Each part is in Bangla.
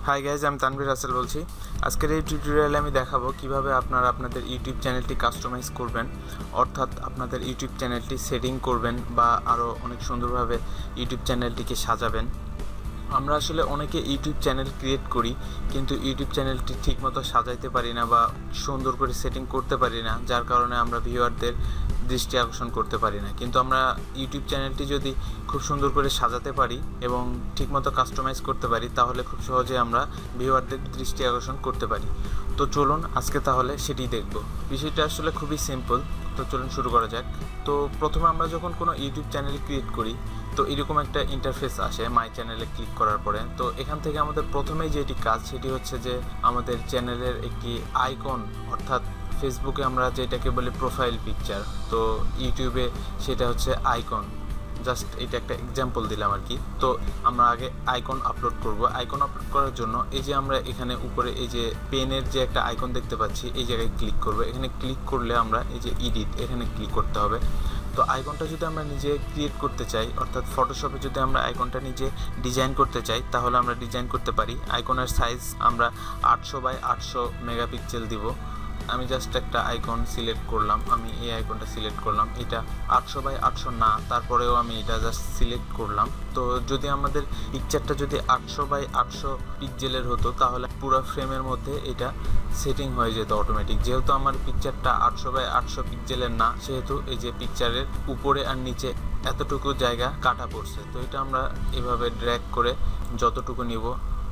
হাই গাইজ, আমি তানভীর রাসেল বলছি। আজকের এই টিউটোরিয়ালে আমি দেখাবো কিভাবে আপনারা আপনাদের ইউটিউব চ্যানেলটি কাস্টমাইজ করবেন, অর্থাৎ আপনাদের ইউটিউব চ্যানেলটি সেটিং করবেন বা আরও অনেক সুন্দরভাবে ইউটিউব চ্যানেলটিকে সাজাবেন। আমরা আসলে অনেকে ইউটিউব চ্যানেল ক্রিয়েট করি, কিন্তু ইউটিউব চ্যানেলটি ঠিকমতো সাজাইতে পারি না বা সুন্দর করে সেটিং করতে পারি না, যার কারণে আমরা ভিউয়ারদের দৃষ্টি আকর্ষণ করতে পারি না। কিন্তু আমরা ইউটিউব চ্যানেলটি যদি খুব সুন্দর করে সাজাতে পারি এবং ঠিকমতো কাস্টমাইজ করতে পারি, তাহলে খুব সহজে আমরা ভিউয়ারদের দৃষ্টি আকর্ষণ করতে পারি। তো চলুন আজকে তাহলে সেটি দেখব। বিষয়টা আসলে খুবই সিম্পল। তো চলুন শুরু করা যাক। তো প্রথমে আমরা যখন কোনো ইউটিউব চ্যানেল ক্রিয়েট করি, তো এরকম একটা ইন্টারফেস আসে মাই চ্যানেলে ক্লিক করার পরে। তো এখান থেকে আমাদের প্রথমেই যেটি কাজ সেটি হচ্ছে যে আমাদের চ্যানেলের একটি আইকন, অর্থাৎ ফেসবুকে আমরা যেটাকে বলি প্রোফাইল পিকচার, তো ইউটিউবে সেটা হচ্ছে আইকন। জাস্ট এটা একটা এক্সাম্পল দিলাম আর কি। তো আমরা আগে আইকন আপলোড করব। আইকন আপলোড করার জন্য এই যে আমরা এখানে উপরে এই যে পেনের যে একটা আইকন দেখতে পাচ্ছি, এই জায়গায় ক্লিক করব। এখানে ক্লিক করলে আমরা এই যে এডিট, এখানে ক্লিক করতে হবে। তো আইকনটা যদি আমরা নিজে ক্রিয়েট করতে চাই, অর্থাৎ ফটোশপে যদি আমরা আইকনটা নিজে ডিজাইন করতে চাই, তাহলে আমরা ডিজাইন করতে পারি। আইকনের সাইজ আমরা 800x800 মেগাপিক্সেল দিব। আমি জাস্ট একটা আইকন সিলেক্ট করলাম, আমি এই আইকনটা সিলেক্ট করলাম। এটা 800x800 না, তারপরেও আমি এটা জাস্ট সিলেক্ট করলাম। তো যদি আমাদের পিকচারটা যদি 800x800 পিক্সেলের হতো, তাহলে পুরো ফ্রেমের মধ্যে এটা সেটিং হয়ে যেত অটোমেটিক। যেহেতু আমার পিকচারটা 800x800 পিক্সেলের না, সেহেতু এই যে পিকচারের উপরে আর নিচে এতটুকু জায়গা কাটা পড়ছে। তো এটা আমরা এভাবে ড্র্যাগ করে যতটুকু নিব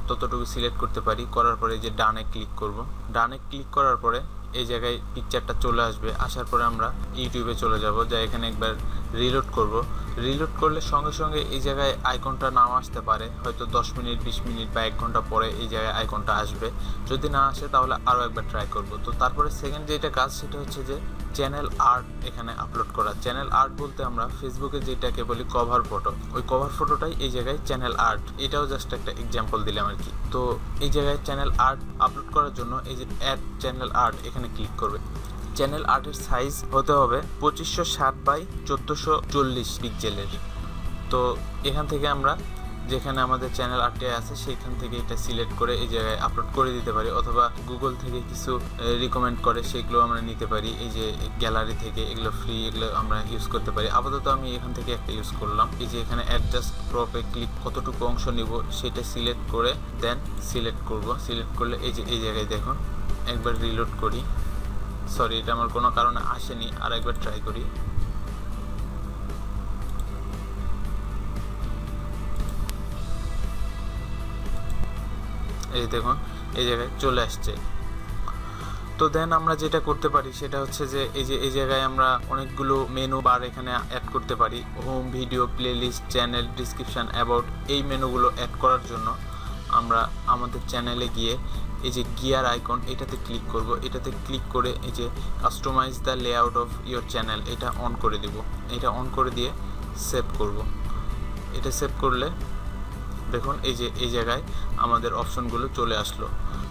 ততটুকু সিলেক্ট করতে পারি। করার পরে যে ডানে ক্লিক করব। ডানে ক্লিক করার পরে এই জায়গায় পিকচারটা চলে আসবে। আসার পরে আমরা ইউটিউবে চলে যাব, যা এখানে একবার রিলোড করব। রিলোড করলে সঙ্গে সঙ্গে এই জায়গায় আইকনটা নাও আসতে পারে, হয়তো 10 মিনিট 20 মিনিট বা 1 ঘন্টা পরে এই জায়গায় আইকনটা আসবে। যদি না আসে তাহলে আরও একবার ট্রাই করব। তো তারপরে সেকেন্ড যেটা কাজ সেটা হচ্ছে যে চ্যানেল আর্ট এখানে আপলোড করা। চ্যানেল আর্ট বলতে আমরা ফেসবুকে যেটাকে বলি কভার ফটো, ওই কভার ফটোটাই এই জায়গায় চ্যানেল আর্ট। এটাও জাস্ট একটা এক্সাম্পল দিলাম আর কি। তো এই জায়গায় চ্যানেল আর্ট আপলোড করার জন্য এই যে অ্যাড চ্যানেল আর্ট এখানে ক্লিক করবে। চ্যানেল আর্টের সাইজ হতে হবে 2560x1440 পিক্সেলের। তো এখান থেকে আমরা যেখানে আমাদের চ্যানেল আর্টে আছে সেইখান থেকে এটা সিলেক্ট করে এই জায়গায় আপলোড করে দিতে পারি, অথবা গুগল থেকে কিছু রিকমেন্ড করে সেগুলো আমরা নিতে পারি। এই যে গ্যালারি থেকে এগুলো ফ্রি, এগুলো আমরা ইউজ করতে পারি। আপাতত আমি এখান থেকে একটা ইউজ করলাম। এই যে এখানে অ্যাডজাস্ট ক্রপে ক্লিক, কতটুকু অংশ নিব সেটা সিলেক্ট করে দেন সিলেক্ট করব। সিলেক্ট করলে এই যে এই জায়গায় দেখুন, একবার রিলোড করি। সরি, এটা আমার কোনো কারণে আসেনি, আর একবার ট্রাই করি। এই দেখুন এই জায়গায় চলে আসছে। তো দেন আমরা যেটা করতে পারি সেটা হচ্ছে যে এই যে এই জায়গায় আমরা অনেকগুলো মেনু বার এখানে অ্যাড করতে পারি। Home, video, playlist, channel, description, about, এই মেনুগুলো অ্যাড করার জন্য আমরা আমাদের চ্যানেলে গিয়ে এই যে গিয়ার আইকন, এটাতে ক্লিক করব। এটাতে ক্লিক করে এই যে customise the layout of your channel, এটা অন করে দেব। এটা অন করে দিয়ে সেভ করব। এটা সেভ করলে দেখুন এই যে এই জায়গায় আমাদের অপশনগুলো চলে আসলো।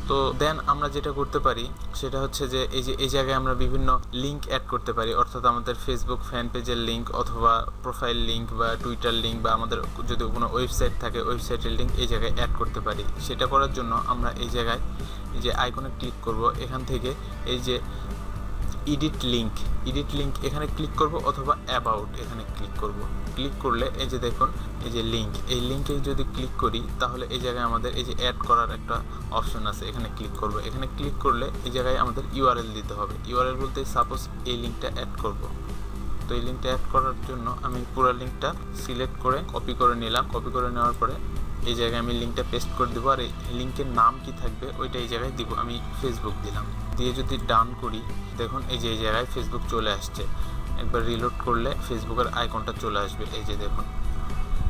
তো দেন আমরা যেটা করতে পারি সেটা হচ্ছে যে এই যে এই জায়গায় আমরা বিভিন্ন লিঙ্ক অ্যাড করতে পারি, অর্থাৎ আমাদের ফেসবুক ফ্যান পেজের লিঙ্ক, অথবা প্রোফাইল লিঙ্ক, বা টুইটার লিঙ্ক, বা আমাদের যদি কোনো ওয়েবসাইট থাকে ওয়েবসাইটের লিঙ্ক এই জায়গায় অ্যাড করতে পারি। সেটা করার জন্য আমরা এই জায়গায় এই যে আইকনে ক্লিক করব। এখান থেকে এই যে এডিট লিঙ্ক এখানে ক্লিক করব, অথবা অ্যাবাউট এখানে ক্লিক করব। ক্লিক করলে এই যে দেখুন এই যে লিঙ্ক, এই লিঙ্কে যদি ক্লিক করি তাহলে এই জায়গায় আমাদের এই যে অ্যাড করার একটা অপশন আছে, এখানে ক্লিক করব। এখানে ক্লিক করলে এই জায়গায় আমাদের ইউআরএল দিতে হবে। ইউআরএল বলতে সাপোজ এই লিঙ্কটা অ্যাড করব। তো এই লিঙ্কটা অ্যাড করার জন্য আমি পুরো লিঙ্কটা সিলেক্ট করে কপি করে নিলাম। কপি করে নেওয়ার পরে এই জায়গায় আমি লিঙ্কটা পেস্ট করে দেবো। আর এই লিঙ্কের নাম কি থাকবে ওইটা এই জায়গায় দিব। আমি ফেসবুক দিলাম। দিয়ে যদি ডান করি, দেখুন এই যে এই জায়গায় ফেসবুক চলে আসছে। একবার রিলোড করলে ফেসবুকের আইকনটা চলে আসবে। এই যে দেখুন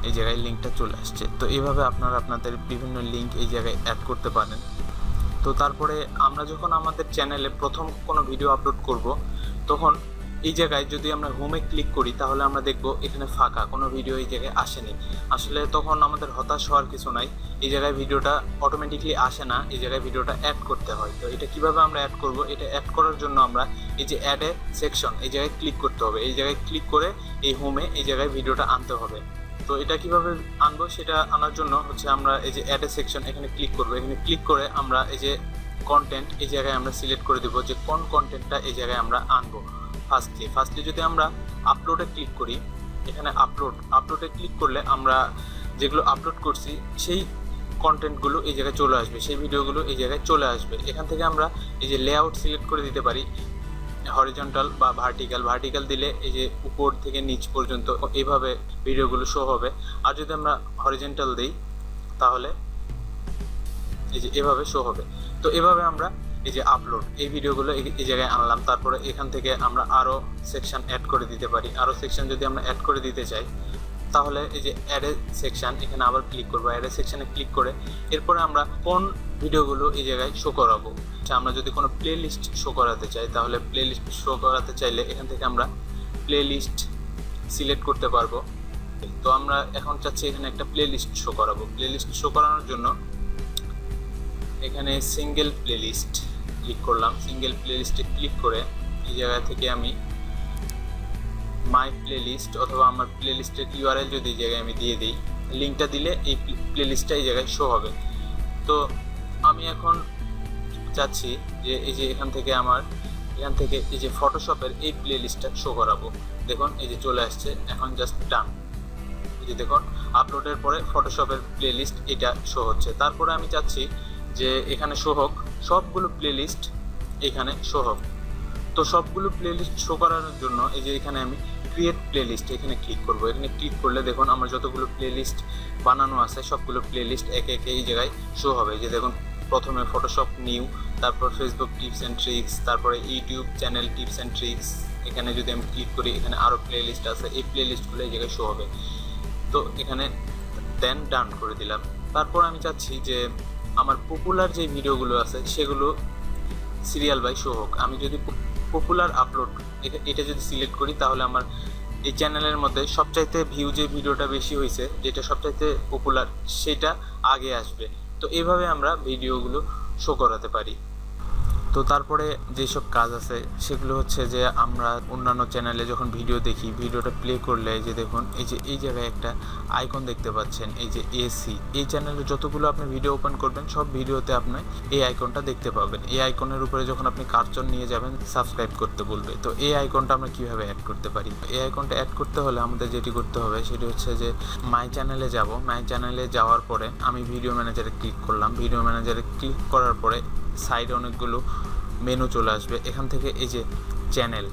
এই জায়গায় লিঙ্কটা চলে আসছে। তো এইভাবে আপনারা আপনাদের বিভিন্ন লিঙ্ক এই জায়গায় অ্যাড করতে পারেন। তো তারপরে আমরা যখন আমাদের চ্যানেলে প্রথম কোনো ভিডিও আপলোড করব, তখন এই জায়গায় যদি আমরা হোমে ক্লিক করি তাহলে আমরা দেখব এখানে ফাঁকা, কোনো ভিডিও এই জায়গায় আসেনি। আসলে তখন আমাদের হতাশ হওয়ার কিছু নাই। এই জায়গায় ভিডিওটা অটোমেটিকলি আসে না, এই জায়গায় ভিডিওটা অ্যাড করতে হয়। তো এটা কিভাবে আমরা অ্যাড করব? এটা অ্যাড করার জন্য আমরা এই যে অ্যাড এ সেকশন, এই জায়গায় ক্লিক করতে হবে। এই জায়গায় ক্লিক করে এই হোমে এই জায়গায় ভিডিওটা আনতে হবে। তো তো এটা কিভাবে আনবো সেটা আনার জন্য হচ্ছে আমরা এই যে অ্যাড এ সেকশন এখানে ক্লিক করবো। এখানে ক্লিক করে আমরা এই যে কন্টেন্ট এই জায়গায় আমরা সিলেক্ট করে দেবো যে কোন কন্টেন্টটা এই জায়গায় আমরা আনবো। ফার্স্টলি যদি আমরা আপলোডে ক্লিক করি, এখানে আপলোডে ক্লিক করলে আমরা যেগুলো আপলোড করছি সেই কন্টেন্টগুলো এই জায়গায় চলে আসবে, সেই ভিডিওগুলো এই জায়গায় চলে আসবে। এখান থেকে আমরা এই যে লেআউট সিলেক্ট করে দিতে পারি, হরিজন্টাল বা ভার্টিক্যাল দিলে এই যে উপর থেকে নিচ পর্যন্ত এইভাবে ভিডিওগুলো শো হবে। আর যদি আমরা হরিজন্টাল দিই তাহলে এই যে এভাবে শো হবে। তো এভাবে আমরা এই যে আপলোড এই ভিডিওগুলো এই জায়গায় আনলাম। তারপরে এখান থেকে আমরা আরও সেকশন অ্যাড করে দিতে পারি। আরও সেকশন যদি আমরা অ্যাড করে দিতে চাই তাহলে এই যে অ্যাড এ সেকশন এখানে আবার ক্লিক করবো। অ্যাড এ সেকশনে ক্লিক করে এরপরে আমরা কোন ভিডিওগুলো এই জায়গায় শো করাবো। আমরা যদি কোনো প্লে লিস্ট শো করাতে চাই তাহলে প্লে লিস্ট শো করাতে চাইলে এখান থেকে আমরা প্লে লিস্ট সিলেক্ট করতে পারবো। তো আমরা এখন চাচ্ছি এখানে একটা প্লে লিস্ট শো করাবো। প্লে লিস্ট শো করানোর জন্য এখানে সিঙ্গেল প্লে লিস্ট ক্লিক করলাম। সিঙ্গেল প্লে লিস্টে ক্লিক করে এই জায়গা থেকে আমি মাই প্লে লিস্ট অথবা আমার প্লে লিস্টের ইউআরএল যদি এই জায়গায় আমি দিয়ে দিই, লিঙ্কটা দিলে এই প্লে লিস্টটা এই জায়গায় শো হবে। তো আমি এখন চাচ্ছি যে এই যে এখান থেকে এই যে ফটোশপের এই প্লে লিস্টটা শো করাবো। দেখুন এই যে চলে আসছে, এখন জাস্ট ডান। এই যে দেখুন আপলোডের পরে ফটোশপের প্লে লিস্ট এটা শো হচ্ছে। তারপরে আমি চাচ্ছি যে এখানে শো হোক সবগুলো প্লে লিস্ট, এখানে শো হোক। তো সবগুলো প্লে লিস্ট শো করানোর জন্য এই যে এখানে আমি ক্রিয়েট প্লে লিস্ট এখানে ক্লিক করবো। এখানে ক্লিক করলে দেখুন আমার যতগুলো প্লে লিস্ট বানানো আছে সবগুলো প্লে লিস্ট একে একে এই জায়গায় শো হবে। যে দেখুন প্রথমে ফটোশপ নিউ, তারপর ফেসবুক টিপস অ্যান্ড ট্রিক্স, তারপরে YouTube channel tips and tricks. এখানে যদি আমি ক্লিক করি এখানে আরও প্লে লিস্ট আছে, এই প্লে লিস্টগুলো এই জায়গায় শো হবে। তো এখানে দেন ডান করে দিলাম। তারপর আমি চাচ্ছি যে আমার পপুলার যে ভিডিওগুলো আছে সেগুলো সিরিয়াল বাই শো হোক। আমি যদি পপুলার আপলোড এটা যদি সিলেক্ট করি তাহলে আমার এই চ্যানেলের মধ্যে সবচাইতে ভিউ যে ভিডিওটা বেশি হয়েছে, যেটা সবচাইতে পপুলার, সেটা আগে আসবে। তো এইভাবে আমরা ভিডিওগুলো শো করাতে পারি। তো তারপরে যেসব কাজ আছে সেগুলো হচ্ছে যে আমরা অন্যান্য চ্যানেলে যখন ভিডিও দেখি, ভিডিওটা প্লে করলে যে দেখুন এই যে এই জায়গায় একটা আইকন দেখতে পাচ্ছেন, এই যে এসি। এই চ্যানেলে যতগুলো আপনি ভিডিও ওপেন করবেন সব ভিডিওতে আপনি এই আইকনটা দেখতে পাবেন। এই আইকনের উপরে যখন আপনি কার্সর নিয়ে যাবেন সাবস্ক্রাইব করতে বলবে। তো এই আইকনটা আমরা কিভাবে অ্যাড করতে পারি? এই আইকনটা অ্যাড করতে হলে আমাদের যেটি করতে হবে সেটি হচ্ছে যে মাই চ্যানেলে যাব। মাই চ্যানেলে যাওয়ার পরে আমি ভিডিও ম্যানেজারে ক্লিক করলাম। ভিডিও ম্যানেজারে ক্লিক করার পরে সাইডে অনেকগুলো মেনু চলে আসবে। এখান থেকে এই যে চ্যানেল,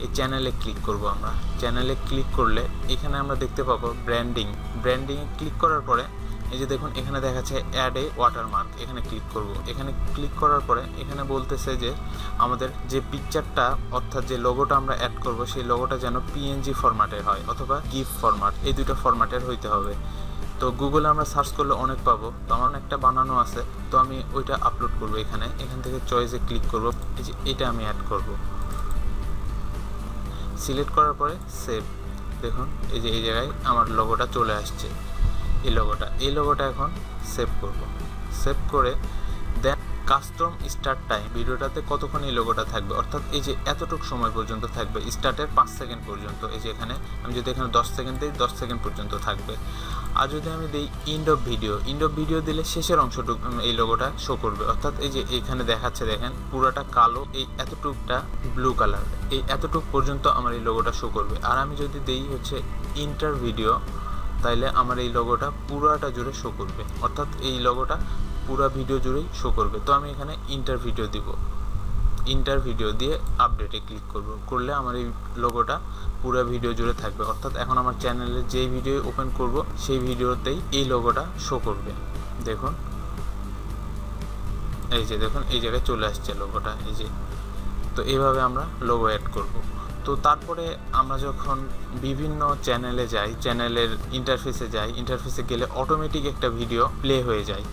এই চ্যানেলে ক্লিক করব। আমরা চ্যানেলে ক্লিক করলে এখানে আমরা দেখতে পাবো ব্র্যান্ডিংয়ে ক্লিক করার পরে এই যে দেখুন এখানে দেখাচ্ছে অ্যাড এ ওয়াটারমার্ক, এখানে ক্লিক করব। এখানে ক্লিক করার পরে এখানে বলতেছে যে আমাদের যে পিকচারটা অর্থাৎ যে লোগোটা আমরা অ্যাড করব সেই লোগোটা যেন পিএনজি ফরম্যাটের হয় অথবা গিফ ফরম্যাট, এই দুটো ফরম্যাটের হইতে হবে। তো গুগলে আমরা সার্চ করলে অনেক পাবো। তো আমার একটা বানানো আছে, তো আমি ওইটা আপলোড করব। এখান থেকে চয়েসে ক্লিক করব। এই যে এটা আমি অ্যাড করব। সিলেক্ট করার পরে সেভ। দেখুন এই যে এই জায়গায় আমার লোগোটা চলে আসছে। এই লোগোটা এখন সেভ করব। সেভ করে দেন কাস্টম স্টার্ট টাইম, ভিডিওটাতে কতক্ষণ এই লোগোটা থাকবে, অর্থাৎ এই যে এতটুকু সময় পর্যন্ত থাকবে, স্টার্টের 5 সেকেন্ড পর্যন্ত। এই যে এখানে আমি যদি এখানে 10 সেকেন্ড দিই 10 সেকেন্ড পর্যন্ত থাকবে। আর যদি আমি দিই ইন্ড অফ ভিডিও দিলে শেষের অংশটুকু এই লোগোটা শো করবে। অর্থাৎ এই যে এইখানে দেখাচ্ছে দেখেন পুরোটা কালো, এই এতটুকটা ব্লু কালার, এই এতটুকু পর্যন্ত আমার এই লোগোটা শো করবে। আর আমি যদি দিই হচ্ছে ইন্টার ভিডিও, তাইলে আমার এই লোগোটা পুরোটা জুড়ে শো করবে, অর্থাৎ এই লোগোটা পুরো ভিডিও জুড়েই শো করবে। তো আমি এখানে ইন্টার ভিডিও দিয়ে আপডেটে ক্লিক করলে আমার এই লোগোটা পুরো ভিডিও জুড়ে থাকবে। অর্থাৎ এখন আমার চ্যানেলে যেই ভিডিও ওপেন করব সেই ভিডিওতেই এই লোগোটা শো করবে। দেখুন এই যে দেখুন এই জায়গায় চলে আসছে লোগোটা, এই যে। তো এইভাবে আমরা লোগো অ্যাড করব। তো তারপরে আমরা যখন বিভিন্ন চ্যানেলে যাই, চ্যানেলের ইন্টারফেসে গেলে অটোমেটিক একটা ভিডিও প্লে হয়ে যায়।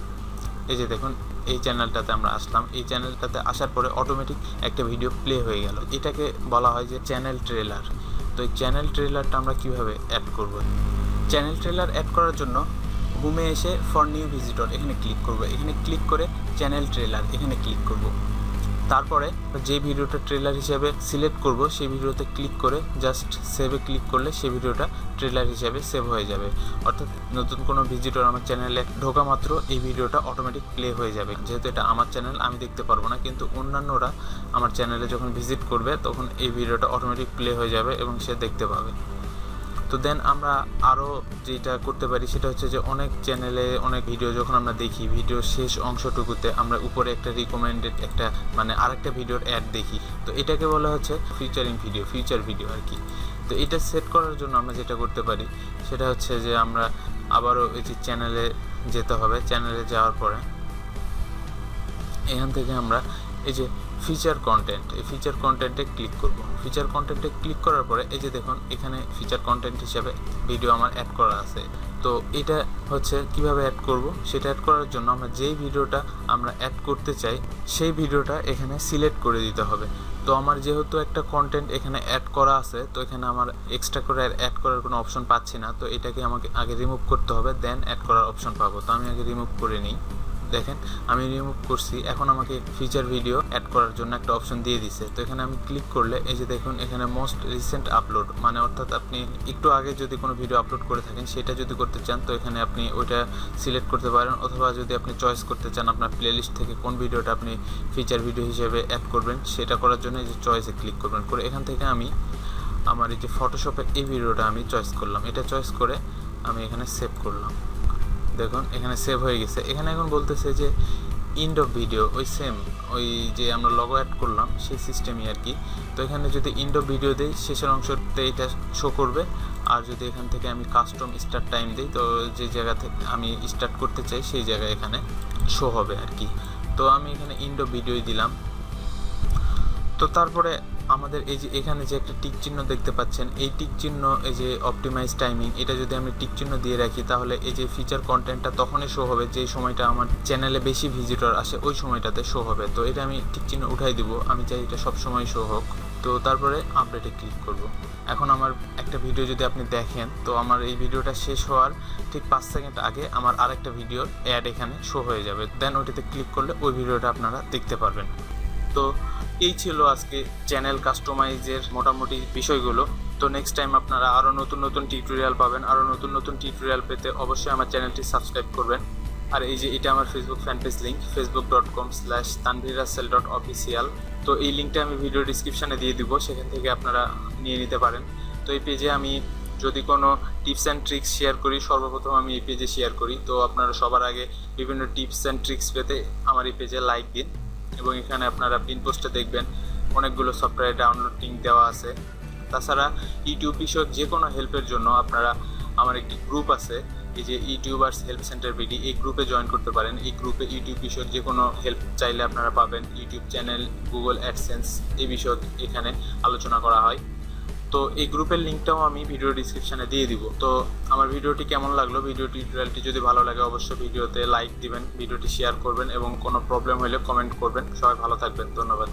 এই যে দেখুন এই চ্যানেলটাতে আমরা আসলাম, এই চ্যানেলটাতে আসার পরে অটোমেটিক একটা ভিডিও প্লে হয়ে গেল। এটাকে বলা হয় যে চ্যানেল ট্রেলার। তো এই চ্যানেল ট্রেলারটা আমরা কিভাবে অ্যাড করব? চ্যানেল ট্রেলার অ্যাড করার জন্য হোমে এসে ফর নিউ ভিজিটর এখানে ক্লিক করব। এখানে ক্লিক করে চ্যানেল ট্রেলার এখানে ক্লিক করব। তারপরে যে ভিডিওটা ট্রেলার হিসেবে সিলেক্ট করব সেই ভিডিওতে ক্লিক করে জাস্ট সেভে ক্লিক করলে সেই ভিডিওটা ট্রেলার হিসেবে সেভ হয়ে যাবে। অর্থাৎ নতুন কোনো ভিজিটর আমার চ্যানেলে ঢোকা মাত্র এই ভিডিওটা অটোমেটিক প্লে হয়ে যাবে। যেহেতু এটা আমার চ্যানেল আমি দেখতে পারবো না, কিন্তু অন্যান্যরা আমার চ্যানেলে যখন ভিজিট করবে তখন এই ভিডিওটা অটোমেটিক প্লে হয়ে যাবে এবং সে দেখতে পাবে। তো দেন আমরা আরও যেটা করতে পারি সেটা হচ্ছে যে অনেক চ্যানেলে অনেক ভিডিও যখন আমরা দেখি, ভিডিওর শেষ অংশটুকুতে আমরা উপরে একটা রিকমেন্ডেড একটা আরেকটা ভিডিওর অ্যাড দেখি। তো এটাকে বলা হচ্ছে ফিউচার ভিডিও আর কি। তো এটা সেট করার জন্য আমরা যেটা করতে পারি সেটা হচ্ছে যে আমরা আবারও এই যে চ্যানেলে যেতে হবে। চ্যানেলে যাওয়ার পরে এখান থেকে আমরা এই যে ফিচার কন্টেন্ট, এই ফিচার কন্টেন্টে ক্লিক করব। ফিচার কন্টেন্টে ক্লিক করার পরে এই যে দেখুন এখানে ফিচার কন্টেন্ট হিসাবে ভিডিও আমার অ্যাড করা আছে। তো এটা হচ্ছে কিভাবে অ্যাড করব, সেটা অ্যাড করার জন্য আমরা যেই ভিডিওটা আমরা অ্যাড করতে চাই সেই ভিডিওটা এখানে সিলেক্ট করে দিতে হবে। তো আমার যেহেতু একটা কন্টেন্ট এখানে অ্যাড করা আছে, তো এখানে আমার এক্সট্রা করে অ্যাড করার কোনো অপশন পাচ্ছি না। তো এটাকে আমাকে আগে রিমুভ করতে হবে, দেন অ্যাড করার অপশন পাবো। তো আমি আগে রিমুভ করে নিই। দেখেন আমি রিমুভ করছি, এখন আমাকে ফিচার ভিডিও অ্যাড করার জন্য একটা অপশন দিয়ে দিছে। তো এখানে আমি ক্লিক করলে এই যে দেখুন এখানে মোস্ট রিসেন্ট আপলোড, অর্থাৎ আপনি একটু আগে যদি কোনো ভিডিও আপলোড করে থাকেন সেটা যদি করতে চান তো এখানে আপনি ওইটা সিলেক্ট করতে পারেন, অথবা যদি আপনি চয়েস করতে চান আপনার প্লেলিস্ট থেকে কোন ভিডিওটা আপনি ফিচার ভিডিও হিসেবে অ্যাড করবেন সেটা করার জন্য এই যে চয়েসে ক্লিক করবেন। করে এখান থেকে আমি আমার এই যে ফটোশপের এই ভিডিওটা আমি চয়েস করলাম, এটা চয়েস করে আমি এখানে সেভ করলাম। দেখুন এখানে সেভ হয়ে গেছে। এখানে এখন বলতেছে যে এন্ড অফ ভিডিও, ওই যে আমরা লগো অ্যাড করলাম সেই সিস্টেমই আর কি। তো এখানে যদি এন্ড অফ ভিডিও দিই শেষের অংশতে এটা শো করবে, আর যদি এখান থেকে আমি কাস্টম স্টার্ট টাইম দিই তো যে জায়গা থেকে আমি স্টার্ট করতে চাই সেই জায়গায় এখানে শো হবে আর কি। তো আমি এখানে এন্ড অফ ভিডিওই দিলাম। তো তারপরে আমাদের এই যে এখানে যে একটা টিক চিহ্ন দেখতে পাচ্ছেন, এই টিক চিহ্ন এই যে অপটিমাইজ টাইমিং, এটা যদি আমি টিক চিহ্ন দিয়ে রাখি তাহলে এই যে ফিচার কন্টেন্টটা তখনই শো হবে যেই সময়টা আমার চ্যানেলে বেশি ভিজিটর আসে ওই সময়টাতে শো হবে। তো এটা আমি টিক চিহ্ন উঠাই দিব, আমি চাই এটা সবসময় শো হোক। তো তারপরে আপডেটে ক্লিক করব। এখন আমার একটা ভিডিও যদি আপনি দেখেন তো আমার এই ভিডিওটা শেষ হওয়ার ঠিক 5 সেকেন্ড আগে আমার আরেকটা ভিডিওর অ্যাড এখানে শো হয়ে যাবে, দেন ওইটাতে ক্লিক করলে ওই ভিডিওটা আপনারা দেখতে পারবেন। তো এই ছিল আজকে চ্যানেল কাস্টমাইজের মোটামুটি বিষয়গুলো। তো নেক্সট টাইম আপনারা আরও নতুন নতুন টিউটোরিয়াল পাবেন। আরও নতুন নতুন টিউটোরিয়াল পেতে অবশ্যই আমার চ্যানেলটি সাবস্ক্রাইব করবেন। আর এই যে এটা আমার Facebook fan page link facebook.com/tanvirrussell.official। তো এই লিঙ্কটা আমি ভিডিও ডিসক্রিপশানে দিয়ে দিব, সেখান থেকে আপনারা নিয়ে নিতে পারেন। তো এই পেজে আমি যদি কোনো টিপস অ্যান্ড ট্রিক্স শেয়ার করি সর্বপ্রথম আমি এই পেজে শেয়ার করি। তো আপনারা সবার আগে বিভিন্ন টিপস অ্যান্ড ট্রিক্স পেতে আমার এই পেজে লাইক দিন, এবং এখানে আপনারা পিন পোস্টে দেখবেন অনেকগুলো সফটওয়্যার ডাউনলোড লিঙ্ক দেওয়া আছে। তাছাড়া ইউটিউব বিষয়ক যে কোনো হেল্পের জন্য আপনারা আমার একটি গ্রুপ আছে, এই যে ইউটিউবার্স হেল্প সেন্টার বিডি, এই গ্রুপে জয়েন করতে পারেন। এই গ্রুপে ইউটিউব বিষয়ক যে কোনো হেল্প চাইলে আপনারা পাবেন। ইউটিউব চ্যানেল, গুগল অ্যাডসেন্স এই বিষয়ক এখানে আলোচনা করা হয়। তো এই গ্রুপের লিঙ্কটাও আমি ভিডিও ডিসক্রিপশানে দিয়ে দিব। তো আমার ভিডিওটি কেমন লাগলো, ভিডিও টিউটোরিয়ালটি যদি ভালো লাগে অবশ্যই ভিডিওতে লাইক দিবেন, ভিডিওটি শেয়ার করবেন এবং কোনো প্রবলেম হলে কমেন্ট করবেন। সবাই ভালো থাকবেন, ধন্যবাদ।